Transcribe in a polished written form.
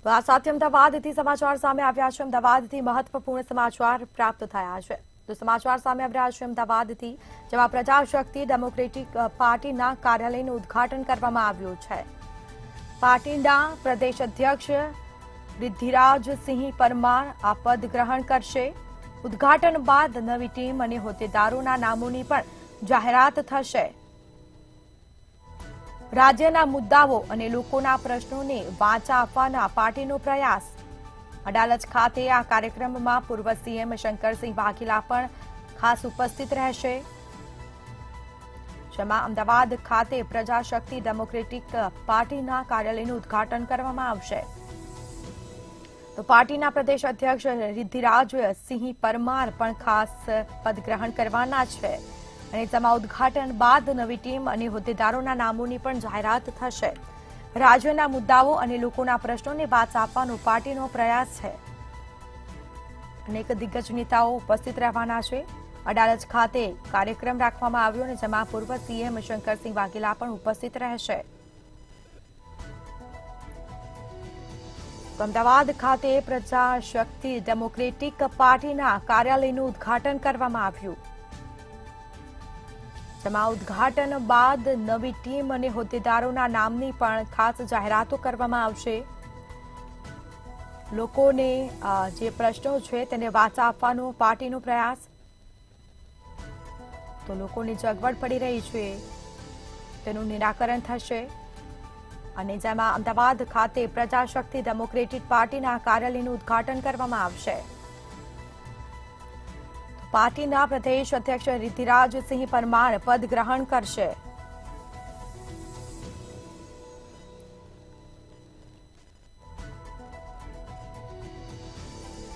તો આ સાથે અમદાવાદથી સમાચાર સામે આવ્યા છે. અમદાવાદથી મહત્વપૂર્ણ સમાચાર પ્રાપ્ત થયા છે. તો સમાચાર સામે આવી રહ્યા છે અમદાવાદથી, જેમાં પ્રજાશક્તિ ડેમોક્રેટિક પાર્ટીના કાર્યાલયનું ઉદ્ઘાટન કરવામાં આવ્યું છે. પાર્ટીના પ્રદેશ અધ્યક્ષ રિદ્ધિરાજસિંહ પરમાર આ પદ ગ્રહણ કરશે. ઉદ્ઘાટન બાદ નવી ટીમ અને હોદ્દેદારોના નામોની પણ જાહેરાત થશે. રાજ્યના મુદ્દાઓ અને લોકોના પ્રશ્નોને વાચા આપવાના પાર્ટીનો પ્રયાસ. અડાલજ ખાતે આ કાર્યક્રમમાં પૂર્વ સીએમ શંકરસિંહ વાઘેલા પણ ખાસ ઉપસ્થિત રહેશે. જેમાં અમદાવાદ ખાતે પ્રજાશક્તિ ડેમોક્રેટિક પાર્ટીના કાર્યાલયનું ઉદ્ઘાટન કરવામાં આવશે. તો પાર્ટીના પ્રદેશ અધ્યક્ષ રિદ્ધિરાજસિંહ પરમાર પણ ખાસ પદ ગ્રહણ કરવાના છે. અને તેમાં ઉદ્ઘાટન બાદ નવી ટીમ અને હોદ્દેદારોના નામોની પણ જાહેરાત થશે. રાજ્યના મુદ્દાઓ અને લોકોના પ્રશ્નોને વાચા આપવાનો પાર્ટીનો પ્રયાસ છે. અનેક દિગ્ગજ નેતાઓ ઉપસ્થિત રહેવાના છે. અડાલજ ખાતે કાર્યક્રમ રાખવામાં આવ્યો અને જેમાં પૂર્વ સીએમ શંકરસિંહ વાઘેલા પણ ઉપસ્થિત રહેશે. અમદાવાદ ખાતે પ્રજાશક્તિ ડેમોક્રેટિક પાર્ટીના કાર્યાલયનું ઉદ્ઘાટન કરવામાં આવ્યું. જેમાં ઉદ્ઘાટન બાદ નવી ટીમ અને હોદ્દેદારોના નામની પણ ખાસ જાહેરાતો કરવામાં આવશે. લોકોને જે પ્રશ્નો છે તેને વાચા આપવાનો પાર્ટીનો પ્રયાસ. તો લોકોની જે અગવડ પડી રહી છે તેનું નિરાકરણ થશે. અને જેમાં અમદાવાદ ખાતે પ્રજાશક્તિ ડેમોક્રેટિક પાર્ટીના કાર્યાલયનું ઉદ્ઘાટન કરવામાં આવશે. પાર્ટીના પ્રદેશ અધ્યક્ષ રિદ્ધિરાજસિંહ પરમાર પદ ગ્રહણ કરશે.